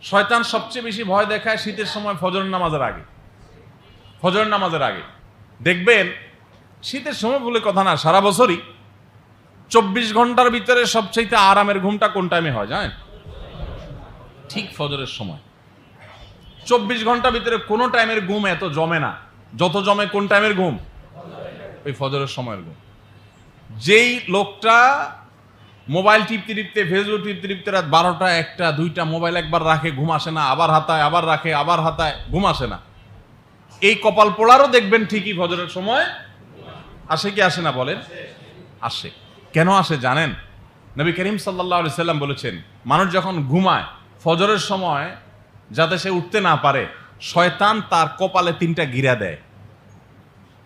শয়তান সবচেয়ে বেশি ভয় দেখায় শীতের সময় ফজরের নামাজের আগে। ফজরের নামাজের আগে দেখবেন, শীতের সময় বলে কথা না, সারা বছরই 24 ঘন্টার ভিতরে সবচেয়ে আরামের ঘুমটা কোন টাইমে হয় জানেন? ঠিক ফজরের সময়। 24 ঘন্টার ভিতরে কোনো টাইমের ঘুম এত জমে না যত জমে কোন টাইমের ঘুম? ওই ফজরের সময়ের ঘুম। যেই লোকটা মোবাইল টিপতে টিপতে, ফেসবুক টিপতে টিপতে রাত 12টা 1টা 2টা মোবাইল একবার রাখে, ঘুম আসে না, আবার হাতায়, আবার রাখে, আবার হাতায়, ঘুম আসে না, এই কপাল পোড়ারও দেখবেন ঠিকই ফজরের সময় আসে কি আসে না বলেন? আসে। কেন আসে জানেন? নবী করিম সাল্লাল্লাহু আলাইহি সাল্লাম বলেছেন, মানুষ যখন ঘুমায় ফজরের সময় যাতে সে উঠতে না পারে, শয়তান তার কপালে 3টা গিরা দেয়।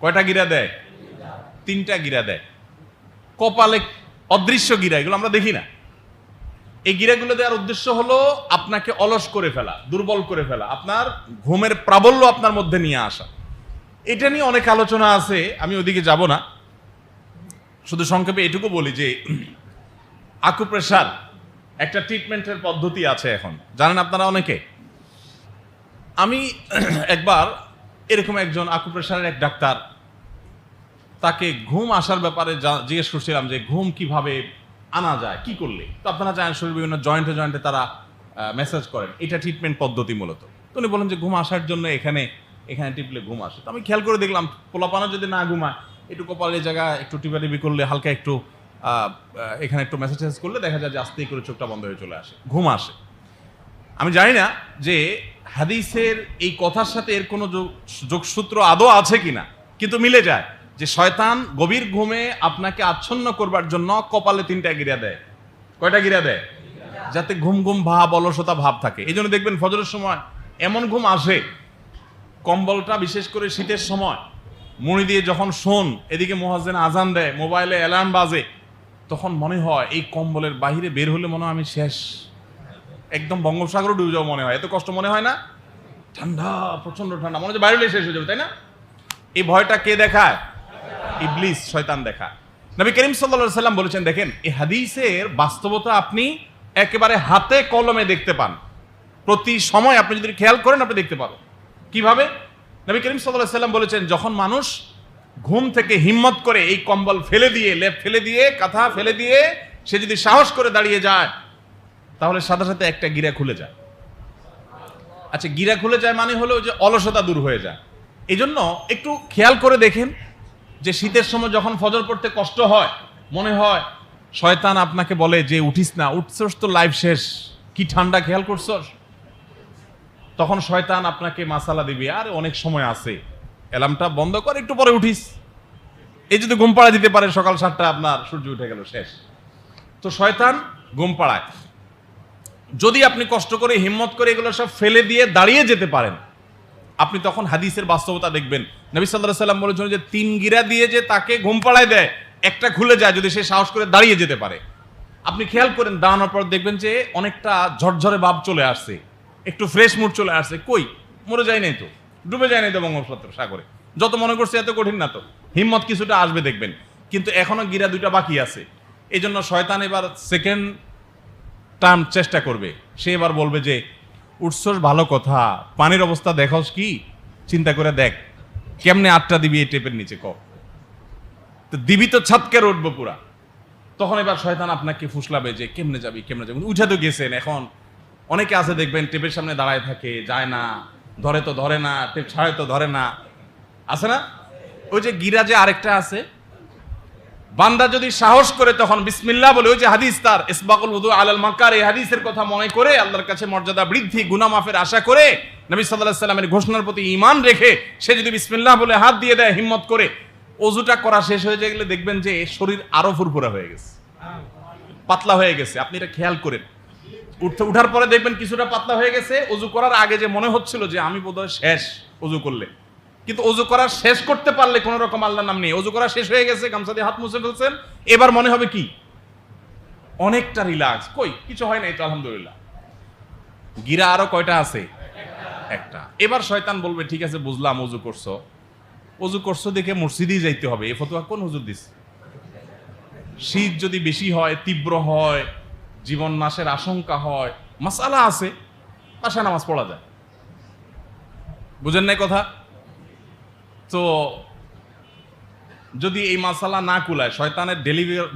কয়টা গিরা দেয়? 3টা গিরা দেয়। কপালে অদৃশ্য গিরা, এগুলো আমরা দেখি না। এই গিরাগুলো দেওয়ার উদ্দেশ্য হলো আপনাকে অলস করে ফেলা, দুর্বল করে ফেলা, আপনার ঘুমের প্রাবল্য আপনার মধ্যে নিয়ে আসা। এটা নিয়ে অনেক আলোচনা আছে, আমি ওদিকে যাব না। শুধু সংক্ষেপে এটুকু বলি যে আকুপ্রেশার একটা ট্রিটমেন্টের পদ্ধতি আছে এখন, জানেন আপনারা অনেকে। আমি একবার এরকম একজন আকুপ্রেশারের এক ডাক্তার, তাকে ঘুম আসার ব্যাপারে জিজ্ঞেস করছিলাম যে ঘুম কিভাবে আনা যায়, কি করলে। তো আপনারা জানেন শরীর বিভিন্ন জয়েন্টে জয়েন্টে তারা মেসেজ করেন, এটা ট্রিটমেন্ট পদ্ধতি মূলত। তো উনি বলেন যে ঘুম আসার জন্য এখানে টিপলে ঘুম আসে। তো আমি খেয়াল করে দেখলাম পোলাপানা যদি না ঘুমায়, একটু কপালের জায়গায় একটু টিপাটিপি করলে, হালকা একটু এখানে একটু মেসেজ করলে দেখা যায় যে আস্তেই করে চোখটা বন্ধ হয়ে চলে আসে, ঘুম আসে। আমি জানি না যে হাদিসের এই কথার সাথে এর কোনো যোগসূত্র আদৌ আছে কিনা, কিন্তু মিলে যায় যে শয়তান গভীর ঘুমে আপনাকে আচ্ছন্ন করবার জন্য কপালে 3টা গিরা দেয়। কয়টা গিরা দেয়? যাতে ঘুম ঘুম ভাব, অলসতা ভাব থাকে। এই জন্য দেখবেন ফজরের সময় এমন ঘুম আসে, কম্বলটা বিশেষ করে শীতের সময় মুড়ি দিয়ে যখন শোন, এদিকে মুয়াজ্জিন আজান দেয়, মোবাইলে অ্যালার্ম বাজে, তখন মনে হয় এই কম্বলের বাইরে বের হলে মনে হয় আমি শেষ, একদম বঙ্গোপসাগর ডুবে যাওয়া মনে হয়। এত কষ্ট মনে হয় না? ঠান্ডা, প্রচন্ড ঠান্ডা, মনে হচ্ছে বাইরে হলে শেষ হয়ে যাবে, তাই না? এই ভয়টা কে দেখায়? ইবলিস, শয়তান দেখায়। নবী করিম সাল্লাল্লাহু আলাইহি সাল্লাম বলেছেন, দেখেন এই হাদিসের বাস্তবতা আপনি একেবারে হাতে কলমে দেখতে পান। প্রতি সময় আপনি যদি খেয়াল করেন আপনি দেখতে পাবেন। কিভাবে? নবী করিম সাল্লাল্লাহু আলাইহি সাল্লাম বলেছেন, যখন মানুষ ঘুম থেকে হিম্মত করে এই কম্বল ফেলে দিয়ে, লেপ ফেলে দিয়ে, কাঁথা ফেলে দিয়ে সে যদি সাহস করে দাঁড়িয়ে যায়, তাহলে সাথে সাথে একটা গিরা খুলে যায়। আচ্ছা, গিরা খুলে যায় মানে হলো যে অলসতা দূর হয়ে যায়। এই জন্য একটু খেয়াল করে দেখেন যে শীতের সময় যখন ফজর পড়তে কষ্ট হয়, মনে হয় শয়তান আপনাকে বলে যে উঠিস না, উঠছস তো লাইফ শেষ, কি ঠান্ডা, খেয়াল করছস? তখন শয়তান আপনাকে মাসালা দিবে, আর অনেক সময় আছে, অ্যালার্মটা বন্ধ কর, একটু পরে উঠিস। এই যদি ঘুম পাড়া দিতে পারে সকাল 7টা, আপনার সূর্য উঠে গেল, শেষ। তো শয়তান ঘুম পাড়ায়। যদি আপনি কষ্ট করে হিম্মত করে এগুলো সব ফেলে দিয়ে দাঁড়িয়ে যেতে পারেন, আপনি তখন হাদিসের বাস্তবতা দেখবেন। নবী সাল্লাল্লাহু আলাইহি সাল্লাম বলেছেন যে 3 গিরা দিয়ে যে তাকে ঘুম পাড়ায় দেয়, একটা খুলে যায় যদি সে সাহস করে দাঁড়িয়ে যেতে পারে। আপনি খেয়াল করেন, দাঁড়ানোর পর দেখবেন যে অনেকটা ঝরঝরে ভাব চলে আসছে, একটু ফ্রেশ মুড চলে আসছে। কই, মরে যায় নাই তো, ডুবে যায় নাই তো বঙ্গোপসাগরে, যত মনে করছে এত কঠিন না তো, হিম্মত কিছুটা আসবে দেখবেন। কিন্তু এখনো গিরা 2টা বাকি আছে। এই জন্য শয়তান এবার সেকেন্ড টার্ম চেষ্টা করবে। সে এবার বলবে যে উঠছস ভালো কথা, পানির অবস্থা দেখোস কি, চিন্তা করে দেখ কেমনে 8টা দিবি এই টেপের নিচে, তো দিবি তো ছাতকে উঠবো পুরা। তখন এবার শয়তান আপনাকে ফুসলাবে যে কেমনে যাবি, কেমনে যাবি, উঠে তো গেছেন। এখন অনেকে আছে দেখবেন টেপের সামনে দাঁড়ায় থাকে, যায় না, ধরে তো ধরে না, টেপ ছাড়ে তো ধরে না, আছে না? ওই যে গিরা যে আরেকটা আছে, বান্দা যদি সাহস করে তখন বিসমিল্লাহ বলে, ওই যে হাদিস তার ইসবাকুল উযু আলাল মাকার, এই হাদিসের কথা মনে করে আল্লাহর কাছে মর্যাদা বৃদ্ধি, গুনাহ মাফের আশা করে, নবী সাল্লাল্লাহু আলাইহি সাল্লামের ঘোষণার প্রতি ঈমান রেখে সে যদি বিসমিল্লাহ বলে হাত দিয়ে দেয় হিম্মত করে, ওযুটা করা শেষ হয়ে গেলে দেখবেন যে শরীর আরো ফুরফুরা হয়ে গেছে, পাতলা হয়ে গেছে। আপনি এটা খেয়াল করেন, উঠার পরে দেখবেন কিছুটা পাতলা হয়ে গেছে। ওযু করার আগে যে মনে হচ্ছিল যে আমি বোধহয় শেষ ওযু করলে, কিন্তু ওযু করা শেষ করতে পারলে কোনো রকম আল্লাহর নাম নেই, ওযু করা শেষ হয়ে গেছে, গামছা দিয়ে হাত মুছে ফেলছেন, এবার মনে হবে কি অনেকটা রিল্যাক্স, কই কিছু হয় নাই তো আলহামদুলিল্লাহ। গিরা আরো কয়টা আছে? একটা। এবার শয়তান বলবে ঠিক আছে বুঝলাম, ওযু করছো দেখে মসজিদেই যাইতে হবে, এই ফতোয়া কোন হুজুর দিছে? শীত যদি বেশি হয়, তীব্র হয়, জীবন নাশের আশঙ্কা হয়, মাসালা আছে, বাসায় নামাজ পড়া যায়। বুঝেন নাই কথা? তো যদি এই মাসালা না কুলায়, শয়তানের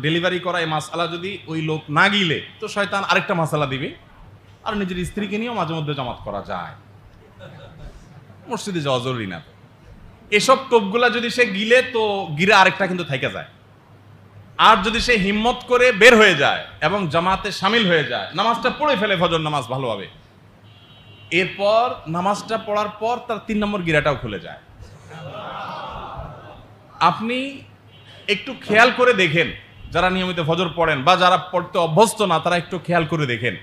ডেলিভারি করা এই মাসালা যদি ওই লোক না গিলে, তো শয়তান আরেকটা মাসালা দিবে, আর নিজের স্ত্রীকে নিয়েও মাঝে মধ্যে জামাত করা যায়। মসজিদে যাওয়া জরুরি না। এসব টোপগুলা যদি সে গিলে, তো গিরে আরেকটা কিন্তু থাইকা যায়। আর যদি সে হিম্মত করে বের হয়ে যায় এবং জামাতে সামিল হয়ে যায়, নামাজটা পড়ে ফেলে ফজর নামাজ ভালোভাবে, এরপর নামাজটা পড়ার পর তার 3 নম্বর গিরাটাও খুলে যায়। আপনি একটু খেয়াল করে দেখেন, যারা নিয়মিত ফজর পড়েন বা যারা পড়তে অভ্যস্ত না, তারা একটু খেয়াল করে দেখেন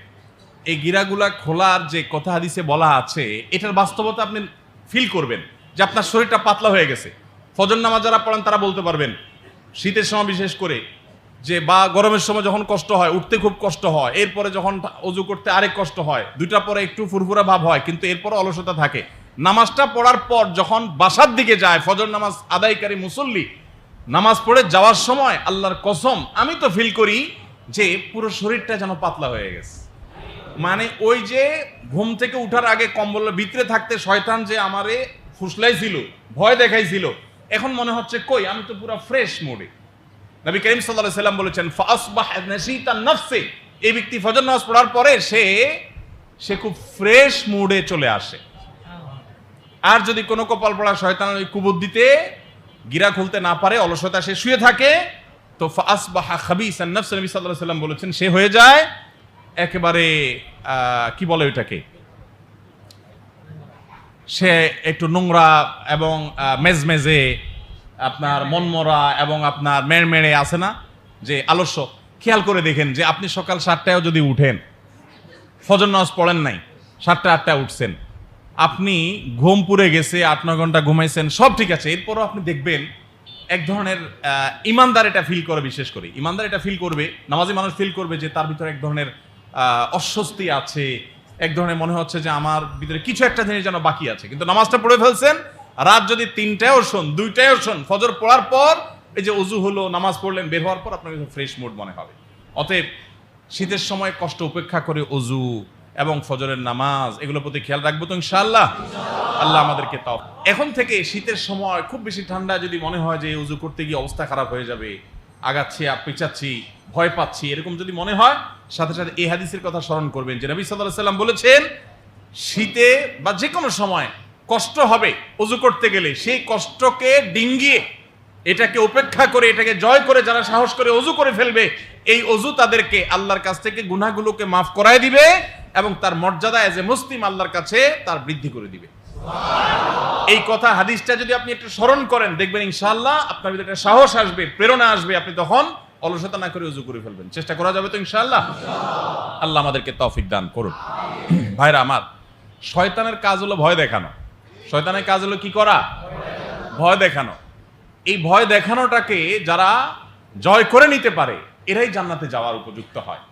এই গিরাগুলা খোলার যে কথা হাদিসে বলা আছে, এটার বাস্তবতা আপনি ফিল করবেন যে আপনার শরীরটা পাতলা হয়ে গেছে। ফজর নামাজ যারা পড়েন তারা বলতে পারবেন, শীতের সময় বিশেষ করে, যে বা গরমের সময় যখন কষ্ট হয়, উঠতে খুব কষ্ট হয়, এরপরে যখন অজু করতে আরেক কষ্ট হয়, দুইটা পরে একটু ফুরফুরা ভাব হয়, কিন্তু এরপরে অলসতা থাকে। নামাজটা পড়ার পর যখন বাসার দিকে যায় ফজর নামাজ আদায়কারী মুসল্লি, নামাজ পড়ে যাওয়ার সময় আল্লাহর কসম আমি তো ফিল করি যে পুরো শরীরটা যেন পাতলা হয়ে গেছে। মানে ওই যে ঘুম থেকে উঠার আগে কম্বলের ভিতরে থাকতে শয়তান যে আমারে ফুসলাইছিল, ভয় দেখাইছিল, এখন মনে হচ্ছে কই, আমি তো পুরো ফ্রেশ মুডে। নবী করিম সাল্লাল্লাহু আলাইহি সাল্লাম বলেছেন, ফাসবাহ নাশীতান নাফসি, এই ব্যক্তি ফজর নামাজ পড়ার পরে সে খুব ফ্রেশ মুডে চলে আসে। আর যদি কোনো কপাল পড়া শয়তান ওই কুবুদ্দিতে গিরা খুলতে না পারে, অলসতা সে শুয়ে থাকে, তো ফাসবাহ খাবিসান নাফস, নবী সাল্লাল্লাহু আলাইহি সাল্লাম বলেছেন সে হয়ে যায় একেবারে কি বলে ওইটাকে, সে একটু নোংরা এবং মেজমেজে, আপনার মনমরা এবং আপনার মেড়মেড়ে আছে না যে আলস্য। খেয়াল করে দেখেন যে আপনি সকাল 7টায়ও যদি উঠেন, ফজর নামাজ পড়েন নাই, 7টা 8টায় উঠছেন, আপনি ঘুম পুড়ে গেছে, 8-9 ঘন্টা ঘুমাইছেন, সব ঠিক আছে, এরপরও আপনি দেখবেন এক ধরনের ইমানদার এটা ফিল করে, বিশেষ করে ইমানদার এটা ফিল করবে, নামাজি মানুষ ফিল করবে যে তার ভিতরে এক ধরনের অস্বস্তি আছে, এক ধরনের মনে হচ্ছে যে আমার ভিতরে কিছু একটা জিনিস যেন বাকি আছে। কিন্তু নামাজটা পড়ে ফেলছেন, রাত যদি 3টায়ও শোন, 2টায়ও শোন, ফজর পড়ার পর এই যে ওযু হলো, নামাজ পড়লেন, বের হওয়ার পর আপনার ফ্রেশ মুড মনে হবে। অতএব শীতের সময় কষ্ট উপেক্ষা করে ওযু এবং ফজরের নামাজ, এগুলোর প্রতি খেয়াল রাখবো তো ইনশাআল্লাহ। আল্লাহ আমাদেরকে তাও। এখন থেকে শীতের সময় খুব বেশি ঠান্ডা যদি মনে হয় যে ওযু করতে গিয়ে অবস্থা খারাপ হয়ে যাবে, আগাচ্ছি পিছাচ্ছি, ভয় পাচ্ছি, এরকম যদি মনে হয়, সাথে সাথে এই হাদিসের কথা স্মরণ করবেন যে নবী সাল্লাল্লাহু আলাইহি সাল্লাম বলেছেন, শীতে বা যে কোনো সময় কষ্ট হবে ওযু করতে গেলে, সেই কষ্টকে ডিঙ্গিয়ে, এটাকে উপেক্ষা করে, এটাকে জয় করে যারা সাহস করে ওযু করে ফেলবে, এই ওযু তাদেরকে আল্লাহর কাছ থেকে গুনাহগুলোকে মাফ করায় দিবে এবং তার মর্যাদা এজ এ মুসলিম আল্লাহর কাছে তার বৃদ্ধি করে দিবে। এই কথা হাদিসটা যদি আপনি একটু স্মরণ করেন, দেখবেন ইনশাআল্লাহ আপনার ভিতরে একটা সাহস আসবে, প্রেরণা আসবে, আপনি তখন অলসতা না করে ওযু করে ফেলবেন। চেষ্টা করা যাবে তো ইনশাআল্লাহ। আল্লাহ আমাদেরকে তৌফিক দান করুন। ভাইরা আমার, শয়তানের কাজ হলো ভয় দেখানো। শয়তানের কাজ হলো কি করা? ভয় দেখানো। এই ভয় দেখানোটাকে যারা জয় করে নিতে পারে, এরাই জান্নাতে যাওয়ার উপযুক্ত হয়।